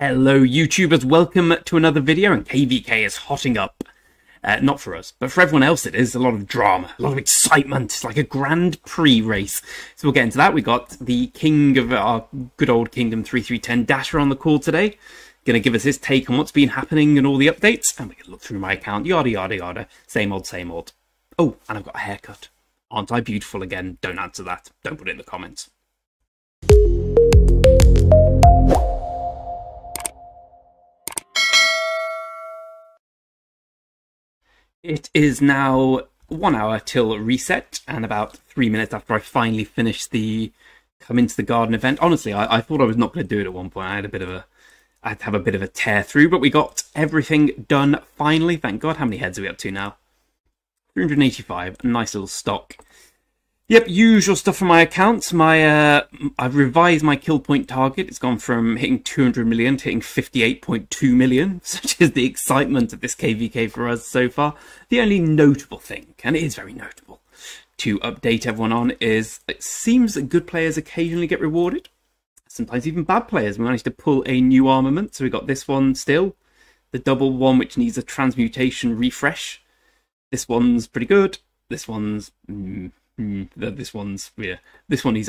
Hello YouTubers, welcome to another video, and KVK is hotting up. Not for us, but for everyone else it is. A lot of drama, a lot of excitement. It's like a Grand Prix race. So we'll get into that. We got the king of our good old Kingdom 3310, Dasher, on the call today. Going to give us his take on what's been happening and all the updates. And we can look through my account, yada yada yada. Same old, same old. Oh, and I've got a haircut. Aren't I beautiful again? Don't answer that. Don't put it in the comments. It is now 1 hour till reset, and about 3 minutes after I finally finished the Come Into the Garden event. Honestly, I thought I was not going to do it at one point. I had to have a bit of a tear through, but we got everything done finally. Thank God. How many heads are we up to now? 385. A nice little stock. Yep, usual stuff from my accounts. I've revised my kill point target. It's gone from hitting 200 million to hitting 58.2 million. Such is the excitement of this KVK for us so far. The only notable thing, and it is very notable, to update everyone on is it seems that good players occasionally get rewarded. Sometimes even bad players. We managed to pull a new armament. So we got this one still. The double one, which needs a transmutation refresh. This one's pretty good. This one's... This one needs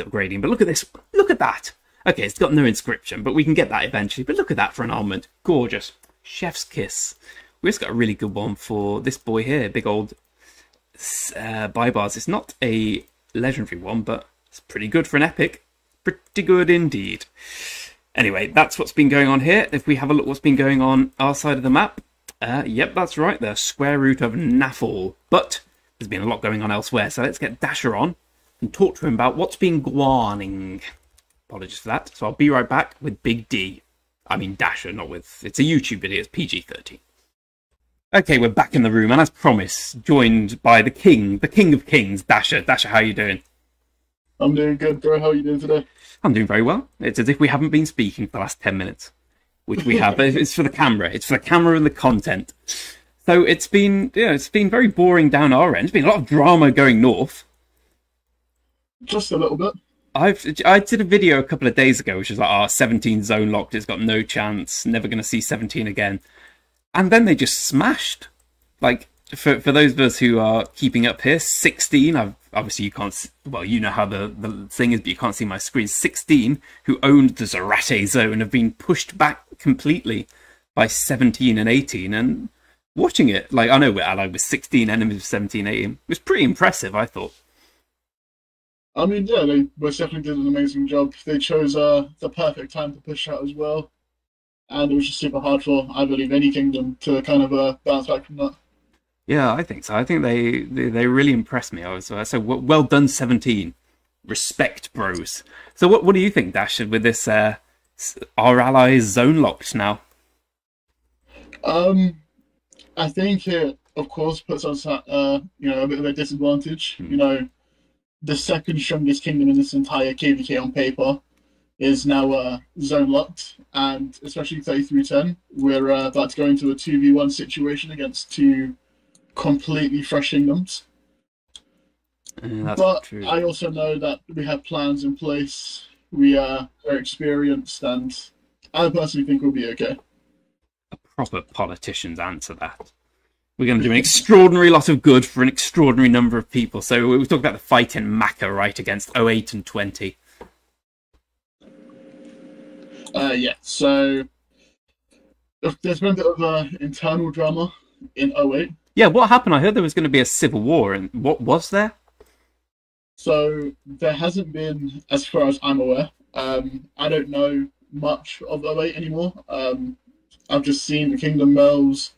upgrading, but look at this. Look at that. Okay, it's got no inscription, but we can get that eventually. But look at that for an armament. Gorgeous. Chef's kiss. We just got a really good one for this boy here. Big old Bybars. It's not a legendary one, but it's pretty good for an epic. Pretty good indeed. Anyway, that's what's been going on here. If we have a look what's been going on our side of the map. Yep, that's right. The square root of Naffle. But there's been a lot going on elsewhere, so let's get Dasher on and talk to him about what's been gwaning. Apologies for that. So I'll be right back with Big D. I mean Dasher, not with... It's a YouTube video, it's PG-13. Okay, we're back in the room, and as promised, joined by the king of kings, Dasher. Dasher, how are you doing? I'm doing good, bro. How are you doing today? I'm doing very well. It's as if we haven't been speaking for the last 10 minutes, which we have. It's for the camera. It's for the camera and the content. So it's been very boring down our end. There's been a lot of drama going north. Just a little bit. I did a video a couple of days ago, which was like, 17 zone locked. It's got no chance. Never going to see 17 again. And then they just smashed. Like, for those of us who are keeping up here, 16. Obviously you can't. Well, you know how the thing is, but you can't see my screen. 16 who owned the Zarate zone have been pushed back completely by 17 and 18 and. Watching it, like, I know we're allied with 16 enemies of 17, 18. It was pretty impressive, I thought. I mean, yeah, they most definitely did an amazing job. They chose the perfect time to push out as well. And it was just super hard for, I believe, any kingdom to kind of bounce back from that. Yeah, I think so. I think they really impressed me. So well done, 17. Respect, bros. So what do you think, Dash, with this, our allies zone locked now? I think it, of course, puts us at a bit of a disadvantage. You know, the second strongest kingdom in this entire KVK on paper is now zone locked, and especially 3310, we're about to go into a 2v1 situation against two completely fresh kingdoms. But true. I also know that we have plans in place. We are very experienced, and I personally think we'll be okay. Proper politicians answer that. We're going to do an extraordinary lot of good for an extraordinary number of people. So we talked about the fight in Macca, right, against 08 and 20. Yeah, so there's been a bit of internal drama in 08. Yeah, what happened? I heard there was going to be a civil war, and what was there? So there hasn't been, as far as I'm aware. I don't know much of 08 anymore. I've just seen the Kingdom Bells,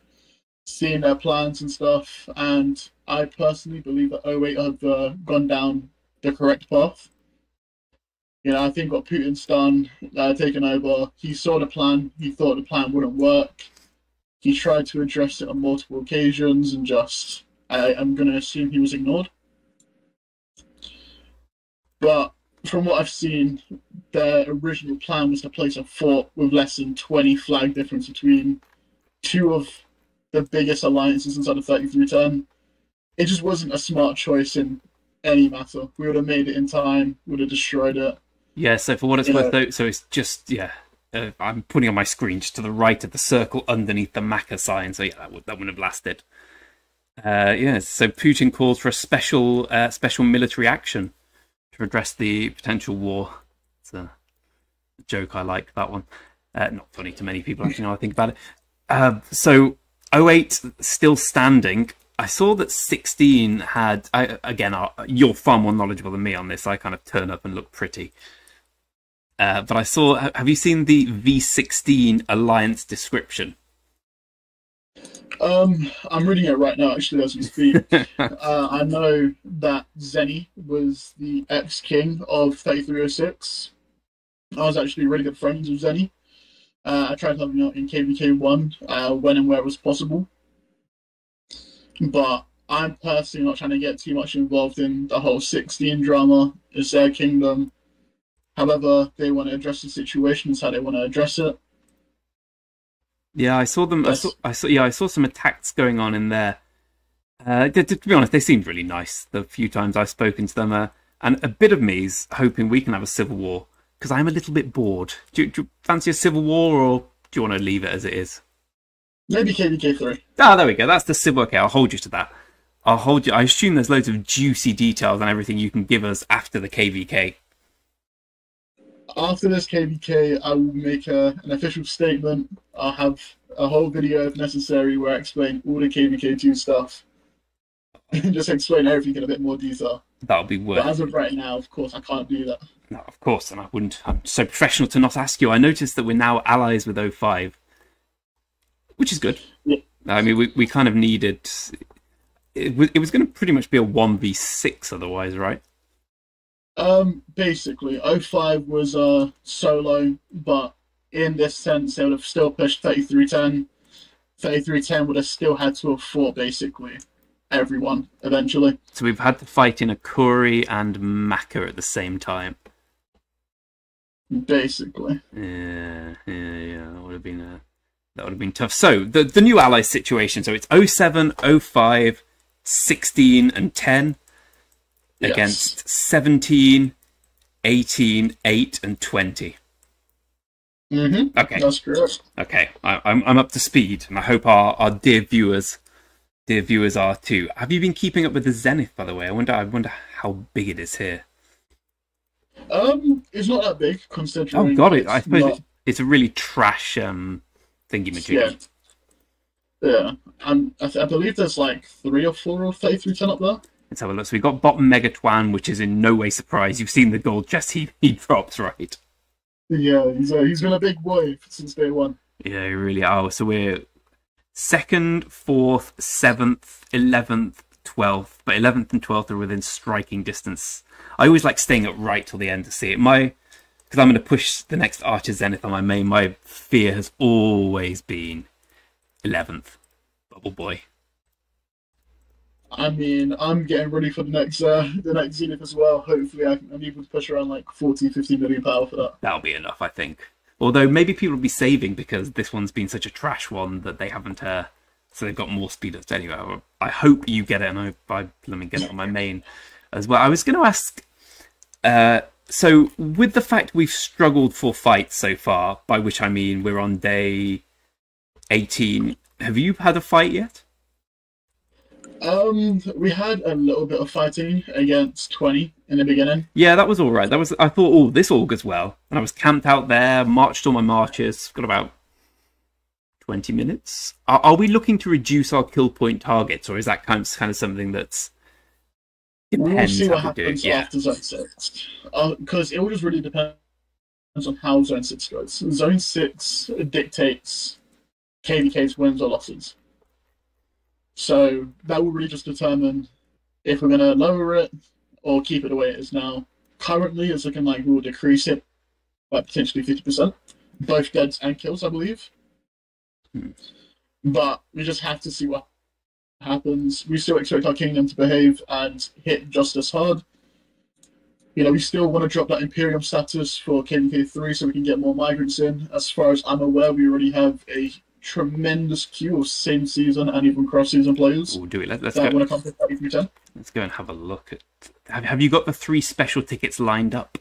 seen their plans and stuff, and I personally believe that 08 have gone down the correct path. You know, I think what Putin's done, taken over, he saw the plan, he thought the plan wouldn't work. He tried to address it on multiple occasions and just, I'm going to assume he was ignored. But from what I've seen, their original plan was to place a fort with less than 20 flag difference between two of the biggest alliances inside of 3310. It just wasn't a smart choice in any matter. We would have made it in time, would have destroyed it. Yeah, so for what it's worth, though, so it's just, yeah, I'm putting on my screen just to the right of the circle underneath the Maka sign. So yeah, that wouldn't have lasted. So Putin calls for a special military action to address the potential war. It's a joke I like, that one. Not funny to many people, actually, now I think about it. So 08 still standing. I saw that 16 had... you're far more knowledgeable than me on this. I kind of turn up and look pretty. But I saw... Have you seen the V16 Alliance description? I'm reading it right now, actually, as we speak. I know that Zenny was the ex-king of 3306. I was actually really good friends with Zenny. I tried helping out in KVK1 when and where it was possible. But I'm personally not trying to get too much involved in the whole 16 drama. It's their kingdom. However they want to address the situation is how they want to address it. Yeah, I saw them. Yes. I saw some attacks going on in there. To be honest, they seemed really nice the few times I've spoken to them. And a bit of me's hoping we can have a civil war, because I'm a little bit bored. Do you fancy a civil war, or do you want to leave it as it is? Maybe KVK3. Ah, there we go. That's the civil. Okay, I'll hold you to that. I'll hold you. I assume there's loads of juicy details and everything you can give us after the KVK. After this KVK, I will make an official statement. I'll have a whole video if necessary where I explain all the KVK2 stuff. And just explain everything in a bit more detail. That'll be worth it. But as of right now, of course, I can't do that. No, of course, and I wouldn't. I'm so professional to not ask you. I noticed that we're now allies with 05. Which is good. Yeah. I mean, we kind of needed... It was going to pretty much be a 1v6 otherwise, right? Basically, 05 was solo, but in this sense, they would have still pushed 3310. 3310 would have still had to have fought, basically, everyone, eventually. So we've had to fight in a Kuri and Maka at the same time. Basically. Yeah, that would have been... That would have been tough. So, the new ally situation. So, it's 07, 05, 16, and 10 against 17, 18, 8, and 20. Mm-hmm. Okay. That's correct. Okay. I'm up to speed, and I hope our dear viewers are too. Have you been keeping up with the Zenith, by the way? I wonder how big it is here. It's not that big, considering... Oh, got it. I suppose it's a really trash... thingy-majig. Yeah. I believe there's like 3 or 4 of 3310 up there. Let's have a look. So we've got bottom Megatwan, which is in no way surprised. You've seen the gold chest he drops, right? Yeah, he's been a big boy since day one. Yeah, he really are. So we're 2nd, 4th, 7th, 11th, 12th. But 11th and 12th are within striking distance. I always like staying up right till the end to see it. Because I'm going to push the next Archer Zenith on my main. My fear has always been 11th. Bubble Boy. I mean, I'm getting ready for the next Zenith as well. Hopefully I'm able to push around like 40, 50 million power for that. That'll be enough, I think. Although maybe people will be saving because this one's been such a trash one that they haven't... so they've got more speed ups anyway. I hope you get it, and let me get it on my main as well. I was going to ask... So, with the fact we've struggled for fights so far, by which I mean we're on day 18, have you had a fight yet? We had a little bit of fighting against 20 in the beginning. Yeah, that was all right. I thought, oh, this all goes well. And I was camped out there, marched all my marches, got about 20 minutes. Are we looking to reduce our kill point targets, or is that kind of something that's... We'll see what happens after Zone 6. Because it will just really depend on how Zone 6 goes. Zone 6 dictates KVK's wins or losses. So that will really just determine if we're going to lower it or keep it the way it is now. Currently, it's looking like we'll decrease it by potentially 50%. Both deads and kills, I believe. But we just have to see what happens. We still expect our kingdom to behave and hit just as hard. You know, we still want to drop that Imperium status for KVK3 so we can get more migrants in. As far as I'm aware, we already have a tremendous queue of same season and even cross season players. We'll do it. Let's go. Want to come to 3310. Let's go and have a look at. Have you got the 3 special tickets lined up?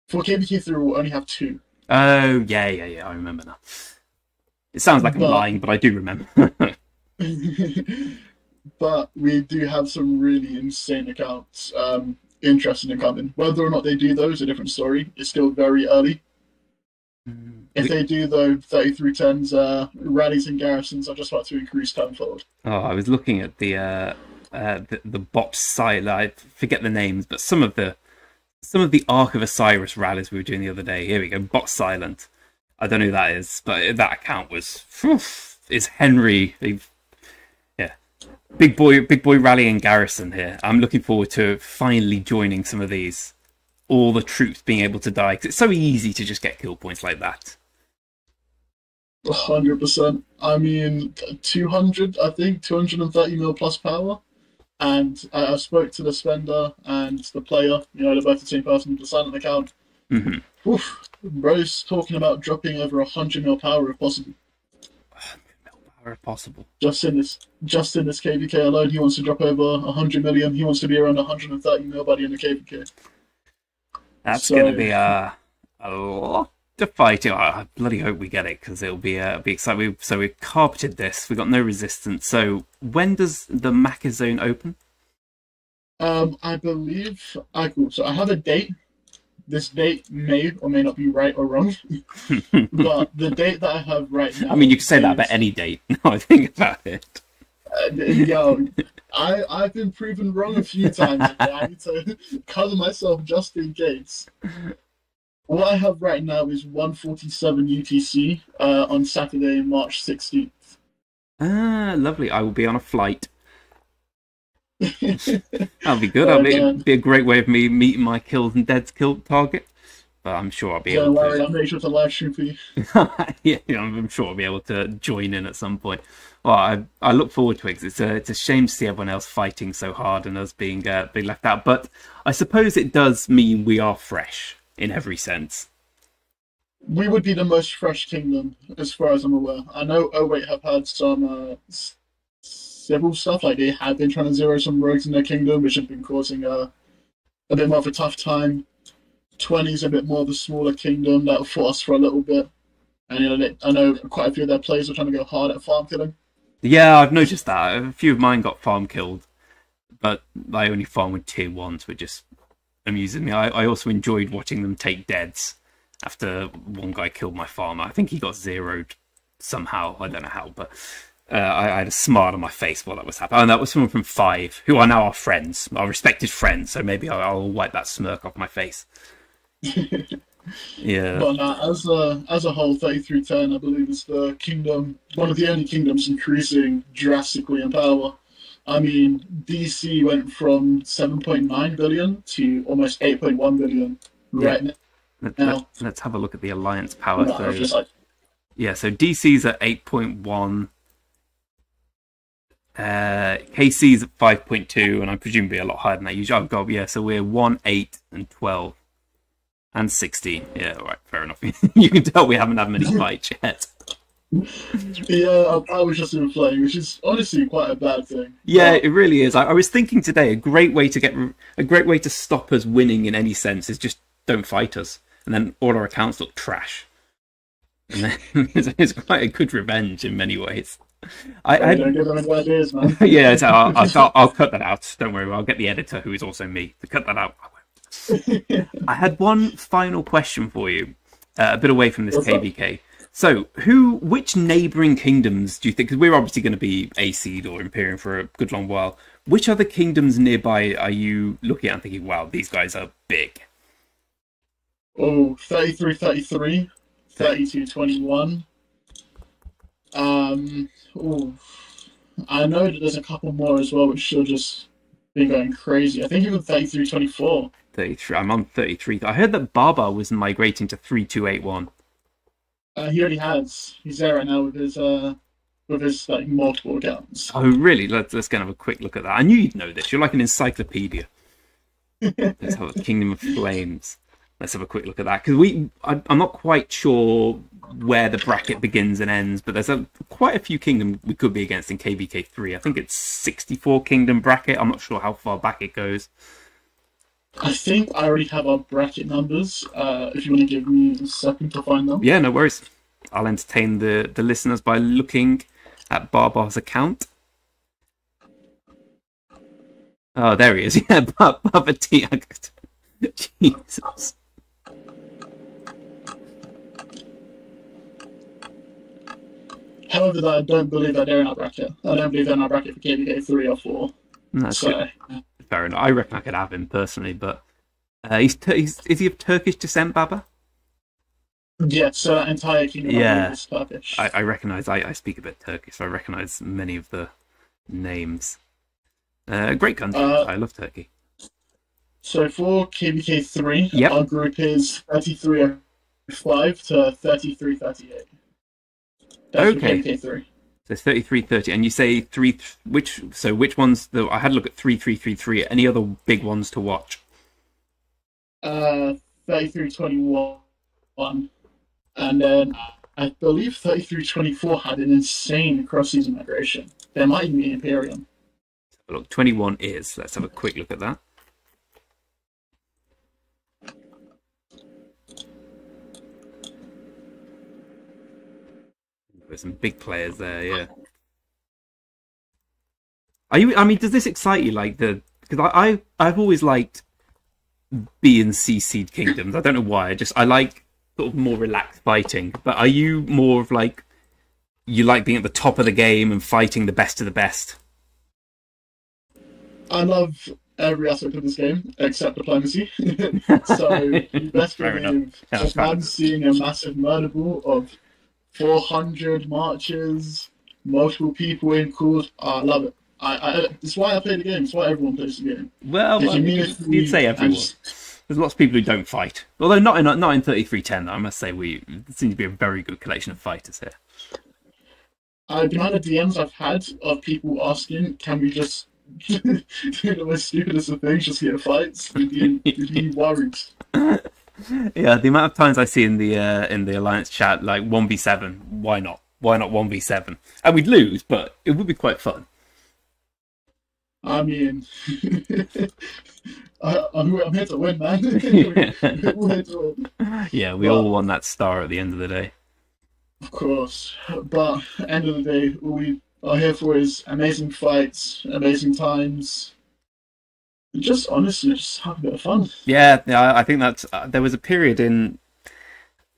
For KVK3, we'll only have 2. Oh, yeah, I remember now. It sounds like I'm lying, but I do remember. But we do have some really insane accounts interested in coming. Whether or not they do those, a different story. It's still very early. If they do, though, 30 through 10s, rallies and garrisons are just about to increase tenfold. Oh, I was looking at the bot site. I forget the names, but some of the Ark of Osiris rallies we were doing the other day. Here we go, bot silent. I don't know who that is, but that account was is Henry. Yeah, big boy rally and garrison here. I'm looking forward to finally joining some of these. All the troops being able to die, because it's so easy to just get kill points like that. 100%. I mean, 200, I think, 230 mil plus power. And I spoke to the spender and the player, they're both the same person, the silent account. Mm-hmm. Oof, bro's talking about dropping over 100 mil power if possible. 100 mil power if possible. Just in this KVK alone, he wants to drop over 100 million. He wants to be around 130 mil by the end of KVK. That's going to be a lot to fight. I bloody hope we get it, because it'll be exciting. So we've carpeted this. We've got no resistance. So when does the Macca zone open? I believe so I have a date. This date may or may not be right or wrong, but the date that I have right now. I mean, you can say that about any date. Now I think about it. I've been proven wrong a few times. I need to cover myself just in case. What I have right now is 1:47 UTC on Saturday, March 16th. Ah, lovely. I will be on a flight. That'll be good. It'll be a great way of me meeting my kills and deads kill target. But I'm sure I'll be able to. Don't worry, I'll make sure to live stream for you. Yeah, I'm sure I'll be able to join in at some point. Well, I look forward to it, because it's a shame to see everyone else fighting so hard and us being left out. But I suppose it does mean we are fresh in every sense. We would be the most fresh kingdom, as far as I'm aware. I know 08 have had some civil stuff, like they have been trying to zero some rogues in their kingdom, which have been causing a bit more of a tough time. 20's a bit more of a smaller kingdom that fought us for a little bit. And I know quite a few of their players are trying to go hard at farm killing. Yeah, I've noticed that. A few of mine got farm killed, but I only farm with tier 1s, which just amuses me. I also enjoyed watching them take deads after one guy killed my farmer. I think he got zeroed somehow. I don't know how, but I had a smile on my face while that was happening. And that was someone from 5, who are now our friends, our respected friends, so maybe I'll wipe that smirk off my face. Yeah. But as a whole, 30 through 10, I believe, is the kingdom, one of the only kingdoms increasing drastically in power. I mean, DC went from 7.9 billion to almost 8.1 billion right now. Let's have a look at the alliance power. No, so DC's at 8.1. KC's at 5.2, and I presume be a lot higher than that usually. Oh god, yeah, so we're 1, 8, and 12. And 16. Yeah, alright, fair enough. You can tell we haven't had many fights yet. Yeah, I was just in play, which is honestly quite a bad thing. Yeah, it really is. I was thinking today, a great way to stop us winning in any sense is just don't fight us, and then all our accounts look trash. And then it's quite a good revenge in many ways. Don't give them any ideas, man. Yeah, so I'll cut that out. Don't worry, I'll get the editor, who is also me, to cut that out. I had one final question for you, a bit away from this KVK. So, which neighbouring kingdoms do you think, because we're obviously going to be AC'd or Imperium for a good long while, which other kingdoms nearby are you looking at and thinking, wow, these guys are big? Oh, 33-33, 32-21. I know that there's a couple more as well, which should just be going crazy. I think even 33-24. 33. I'm on 33. I heard that Baba was migrating to 3281. He already has. He's there right now with his like multiple accounts. Oh, really? Let's go and have a quick look at that. I knew you'd know this. You're like an encyclopedia. Let's have a Kingdom of Flames. Let's have a quick look at that, because I'm not quite sure where the bracket begins and ends, but there's quite a few kingdoms we could be against in KVK3. I think it's 64 kingdom bracket. I'm not sure how far back it goes. I think I already have our bracket numbers. If you want to give me a second to find them. Yeah, no worries. I'll entertain the listeners by looking at Barbar's account. Oh, there he is. Yeah, Baba T. Jesus. However, I don't believe that they're in our bracket. I don't believe they're in our bracket for KVK3 or 4. That's so good. Fair enough. I reckon I could have him personally, but is he of Turkish descent, Baba? Yeah, so that entire kingdom is Turkish. I recognise. I speak a bit Turkish, so I recognise many of the names. Great country. I love Turkey. So for KVK3, our group is 33.05 to 33.38. That's okay. KVK3. So 33.30, and you say which ones? I had a look at 33.33. Any other big ones to watch? 33.21, and then I believe 33.24 had an insane cross-season migration. There might even be Imperium. Look, 21 is. Let's have a quick look at that. There's some big players there, yeah. I mean, does this excite you? Because I've always liked B and C seed kingdoms. I don't know why. I like sort of more relaxed fighting. But are you more of like you like being at the top of the game and fighting the best of the best? I love every aspect of this game except diplomacy. So you best believe just man seeing a massive murder ball of 400 marches, multiple people in calls. I love it. It's why I play the game. It's why everyone plays the game. Well, you'd say everyone. There's lots of people who don't fight. Although not in 3310, I must say there seems to be a very good collection of fighters here. The amount of DMs I've had of people asking, can we just do the most stupidest of things, just get fights? You'd be worried. Yeah, the amount of times I see in the Alliance chat, like 1v7, why not? Why not 1v7? And we'd lose, but it would be quite fun. I mean, I'm here to win, man. We're here to win. Yeah, we all want that star at the end of the day. Of course, but at the end of the day, all we are here for is amazing fights, amazing times. Just honestly, just have a bit of fun. Yeah, I think that's. There was a period in,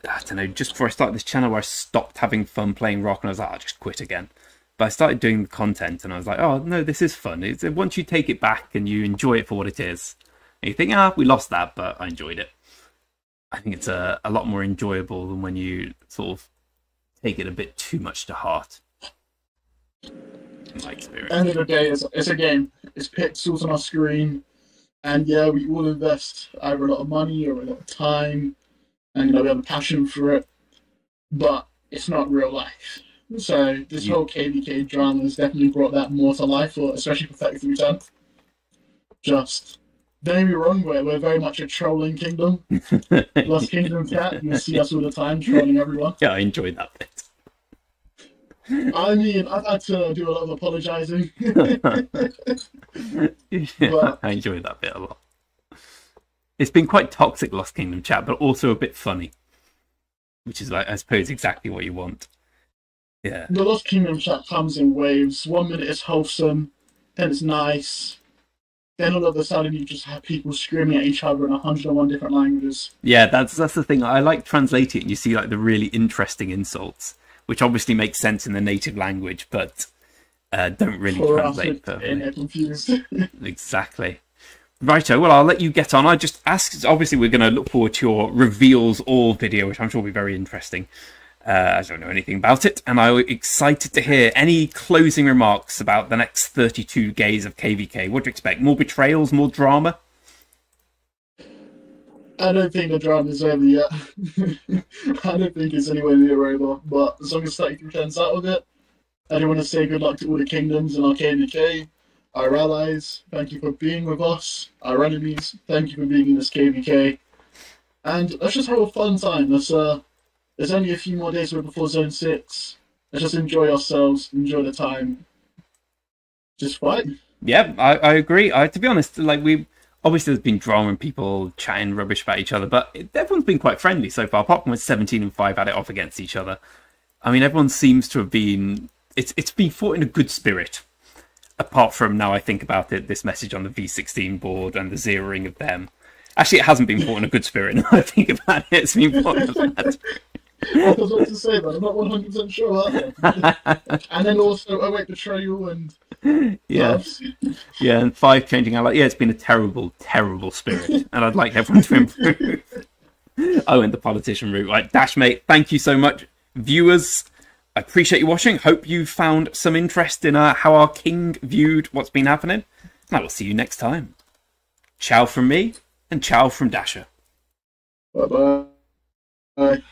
I don't know, just before I started this channel where I stopped having fun playing Rock, and I was like, I'll just quit again. But I started doing the content, and I was like, oh no, this is fun. Once you take it back and you enjoy it for what it is, and you think, we lost that, but I enjoyed it. I think it's a lot more enjoyable than when you sort of take it a bit too much to heart. In my experience. At the end of the day, it's a game. It's pixels on our screen, and yeah, we all invest either a lot of money or a lot of time, and we have a passion for it, but it's not real life. So this whole KVK drama has definitely brought that more to life, especially for 3310. Just don't get me wrong, we're very much a trolling kingdom. Lost Kingdom Cat, you see us all the time trolling everyone. Yeah, I enjoyed that bit. I mean, I've had to do a lot of apologising. Yeah, I enjoyed that bit a lot. It's been quite toxic, Lost Kingdom chat, but also a bit funny. Which is, like, I suppose, exactly what you want. Yeah. The Lost Kingdom chat comes in waves. 1 minute it's wholesome, then it's nice. Then all of a sudden you just have people screaming at each other in 101 different languages. Yeah, that's the thing. I like translating it and you see like the really interesting insults, which obviously make sense in the native language, but don't really translate perfectly. Confused. Exactly. Righto, well, I'll let you get on. I just ask, obviously we're going to look forward to your Reveals All video, which I'm sure will be very interesting. I don't know anything about it, and I'm excited to hear any closing remarks about the next 32 days of KVK. What do you expect? More betrayals, more drama? I don't think the drama's over yet. I don't think it's anywhere near over, but as long as 33 turns out of it, I do want to say good luck to all the kingdoms in our KVK, our allies, thank you for being with us, our enemies, thank you for being in this KVK, and let's just have a fun time. There's only a few more days before Zone 6. Let's just enjoy ourselves, enjoy the time. Just fight. Yeah, I agree. To be honest, like Obviously, there's been drama and people chatting rubbish about each other, but everyone's been quite friendly so far. Apart from when 17 and 5 had it off against each other. I mean, everyone seems to have been... It's been fought in a good spirit. Apart from, now I think about it, this message on the V16 board and the zeroing of them. Actually, it hasn't been fought in a good spirit. Now I think about it, it's been fought in a bad spirit. I was about to say that. I'm not 100% sure about that. And then also, betrayal and... Yeah. Yeah, and 5 changing out. Yeah, it's been a terrible, terrible spirit. And I'd like everyone to improve. I went the politician route. Right, Dashmate, thank you so much. Viewers, I appreciate you watching. Hope you found some interest in how our king viewed what's been happening. And I will see you next time. Ciao from me, and ciao from Dasher. Bye-bye. Bye.